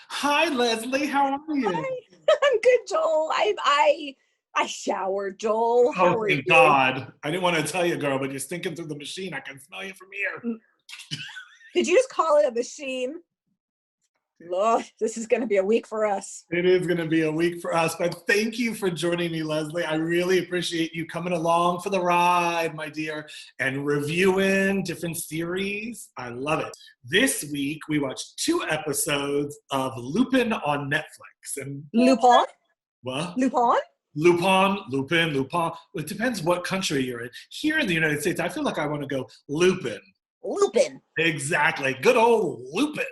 Hi, Leslie. How are you? Hi, I'm good, Joel. I showered, Joel. How Oh, are thank you? God. I didn't want to tell you, girl, but you're stinking through the machine. I can smell you from here. Mm, Did you just call it a machine? Lord, this is going to be a week for us. It is going to be a week for us, but thank you for joining me, Leslie. I really appreciate you coming along for the ride, my dear, and reviewing different series. I love it. This week, we watched 2 episodes of Lupin on Netflix. And Lupin? what? Lupin? Lupin. It depends what country you're in. Here in the United States, I feel like I want to go Lupin. Lupin. Exactly. Good old Lupin.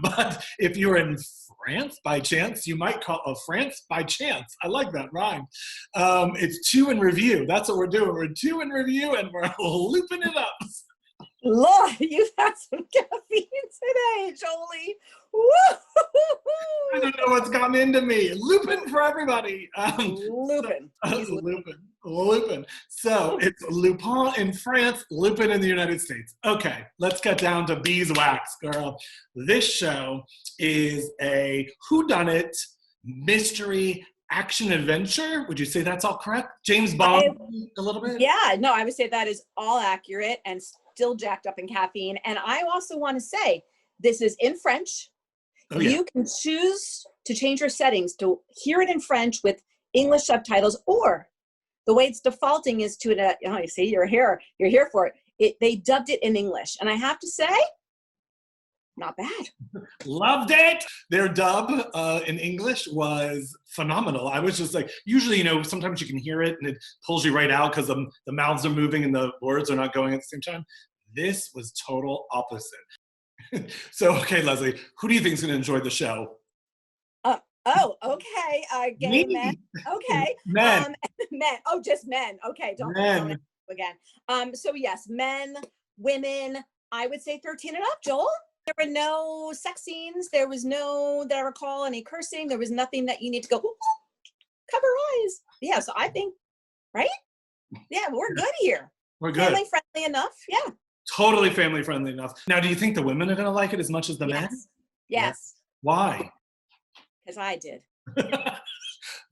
But if you're in France by chance, you might call France by chance. I like that rhyme. It's 2 in review. That's what we're doing. We're 2 in review and we're looping it up. Lord, you've had some caffeine today, Jolie. I don't know what's gotten into me. Lupin for everybody. Lupin. He's Lupin. So it's Lupin in France, Lupin in the United States. Okay, let's get down to beeswax, girl. This show is a whodunit mystery action adventure. Would you say that's all correct? James Bond, a little bit? Yeah, no, I would say that is all accurate and still jacked up in caffeine. And I also want to say this is in French. Oh, yeah. You can choose to change your settings to hear it in French with English subtitles, or the way it's defaulting is to you see, you're here for it. They dubbed it in English, and I have to say, not bad. Loved it. Their dub in English was phenomenal. I was just like, usually, sometimes you can hear it and it pulls you right out because the mouths are moving and the words are not going at the same time. This was total opposite. So, okay, Leslie, who do you think is going to enjoy the show? Okay. Gay men. Okay. Men. Men. Oh, just men. Okay. Don't Men. again. So yes, men, women. I would say 13 and up, Joel. There were no sex scenes. There was no, that I recall, any cursing. There was nothing that you need to go, cover eyes. Yeah, so I think, right? Yeah, we're good here. We're good. Family friendly enough. Yeah. Totally family friendly enough. Now, do you think the women are going to like it as much as the men? Yes. Why? Because I did.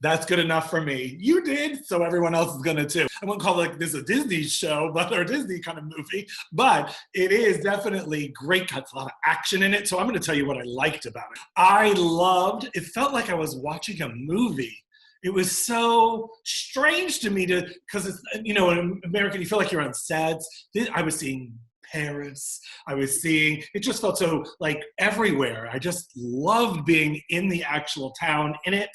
That's good enough for me. You did, so everyone else is gonna too. I wouldn't call it this a Disney show, or a Disney kind of movie, but it is definitely great cuts, a lot of action in it. So I'm gonna tell you what I liked about it. It felt like I was watching a movie. It was so strange to me because it's, in America, you feel like you're on sets. I was seeing Paris. It just felt so like everywhere. I just loved being in the actual town in it.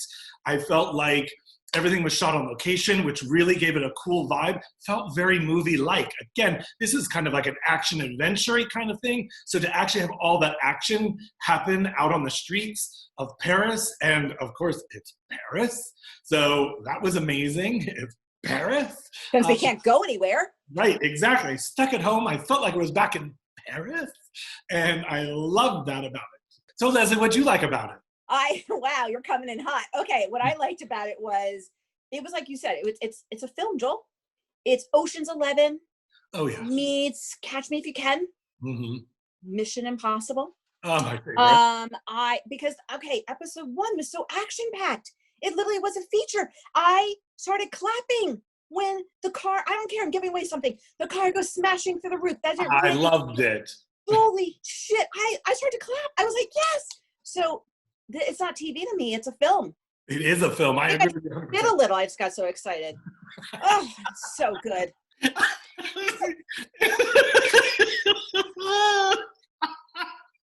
I felt like everything was shot on location, which really gave it a cool vibe. Felt very movie-like. Again, this is kind of like an action adventure kind of thing. So to actually have all that action happen out on the streets of Paris, and of course it's Paris. So that was amazing. It's Paris. Because they can't go anywhere. Right, exactly. Stuck at home. I felt like I was back in Paris, and I loved that about it. So Leslie, what'd you like about it? Wow, you're coming in hot. Okay, what I liked about it was like you said, it's a film, Joel. It's Ocean's 11. Oh yeah. Meets Catch Me If You Can. Mm-hmm. Mission Impossible. Oh, my favorite. Because episode 1 was so action packed. It literally was a feature. I started clapping when the car, I don't care, I'm giving away something. The car goes smashing through the roof. I loved it. Holy shit. I started to clap. I was like, yes. So it's not TV to me. It's a film. It is a film. I agree with you. Did a little. I just got so excited. Oh, it's so good.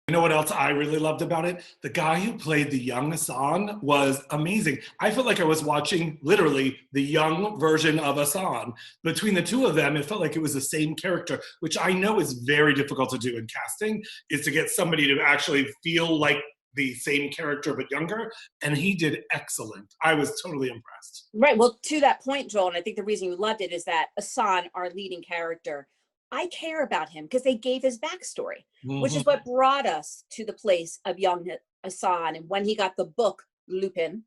You know what else I really loved about it? The guy who played the young Hassan was amazing. I felt like I was watching literally the young version of Hassan. Between the two of them, it felt like it was the same character, which I know is very difficult to do in casting, is to get somebody to actually feel like the same character but younger, and he did excellent. I was totally impressed. Right. Well, to that point, Joel, and I think the reason you loved it is that Hassan, our leading character, I care about him because they gave his backstory, which is what brought us to the place of young Hassan. And when he got the book Lupin,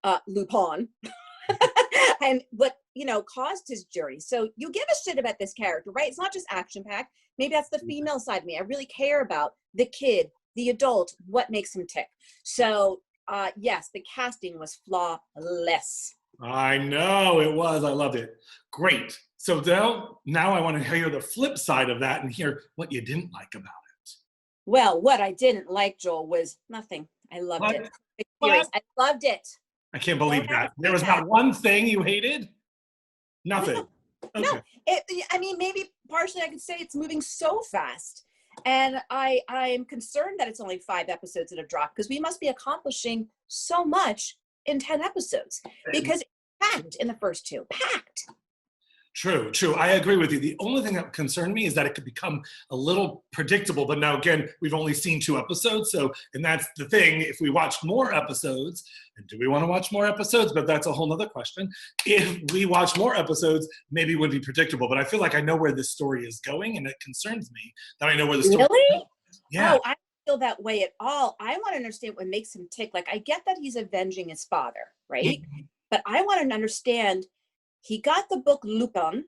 and what, caused his journey. So you give a shit about this character, right? It's not just action packed. Maybe that's the female side of me. I really care about the kid, the adult, what makes him tick. So yes, the casting was flawless. I know it was. I loved it. Great. So now I want to hear the flip side of that and hear what you didn't like about it. Well, what I didn't like, Joel, was nothing. I loved it. Series. I loved it. I can't believe Don't that. ask There me was that. not one thing you hated? Nothing. Okay. No, I mean, maybe partially I could say it's moving so fast. And I am concerned that it's only 5 episodes that have dropped, because we must be accomplishing so much in 10 episodes, because it's packed in the first 2. Packed. True. I agree with you. The only thing that concerned me is that it could become a little predictable. But now, again, we've only seen 2 episodes. So, and that's the thing. If we watched more episodes, and do we want to watch more episodes? But that's a whole nother question. If we watch more episodes, maybe it would be predictable. But I feel like I know where this story is going, and it concerns me that I know where the story Really? is going. Yeah. Oh, I don't feel that way at all. I want to understand what makes him tick. Like, I get that he's avenging his father, right? But I want to understand, he got the book Lupin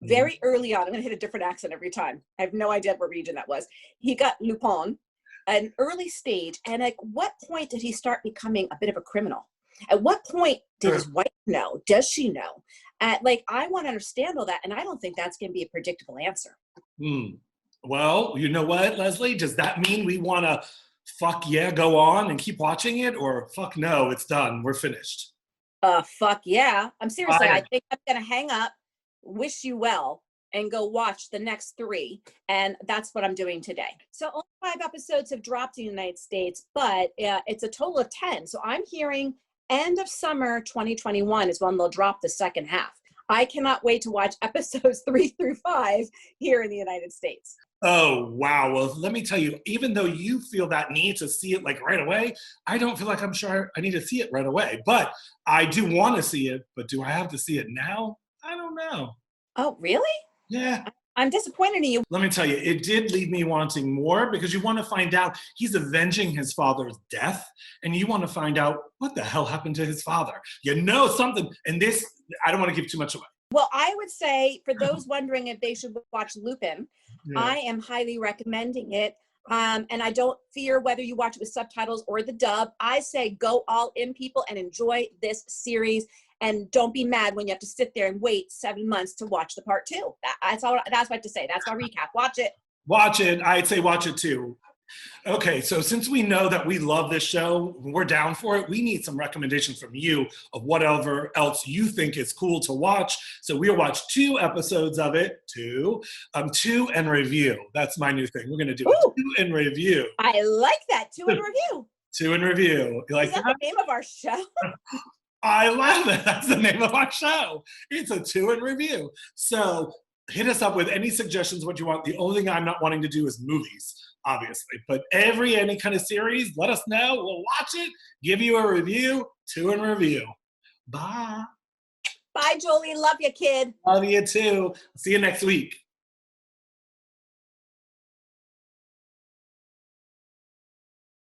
very early on. I'm going to hit a different accent every time. I have no idea what region that was. He got Lupin at an early stage. And at what point did he start becoming a bit of a criminal? At what point did his wife know? Does she know? Like, I want to understand all that. And I don't think that's going to be a predictable answer. Well, you know what, Leslie? Does that mean we want to fuck yeah, go on and keep watching it? Or fuck no, it's done. We're finished. Fuck yeah. I'm seriously, I think I'm going to hang up, wish you well, and go watch the next 3. And that's what I'm doing today. So only 5 episodes have dropped in the United States, but it's a total of 10. So I'm hearing end of summer 2021 is when they'll drop the second half. I cannot wait to watch episodes 3 through 5 here in the United States. Oh, wow. Well, let me tell you, even though you feel that need to see it like right away, I don't feel like I'm sure I need to see it right away. But I do want to see it. But do I have to see it now? I don't know. Oh, really? Yeah. I'm disappointed in you. Let me tell you, it did leave me wanting more, because you want to find out he's avenging his father's death, and you want to find out what the hell happened to his father. You know something, and this, I don't want to give too much away. Well, I would say, for those wondering if they should watch Lupin, Yeah. I am highly recommending it. And I don't fear whether you watch it with subtitles or the dub. I say go all in, people, and enjoy this series. And don't be mad when you have to sit there and wait 7 months to watch the part 2. That's all. That's what I have to say. That's my recap. Watch it. Watch it. I'd say watch it too. Okay, so since we know that we love this show, we're down for it, we need some recommendations from you of whatever else you think is cool to watch. So we'll watch 2 episodes of it, 2 and review. That's my new thing. We're going to do a 2 and review. I like that. 2 and review. 2 and review. You like Is that the name of our show? I love it. That's the name of our show. It's a 2 and review. So hit us up with any suggestions, what you want. The only thing I'm not wanting to do is movies, obviously. But any kind of series, let us know. We'll watch it, give you a review, 2 and review. Bye. Bye, Jolie. Love you, kid. Love you too. See you next week.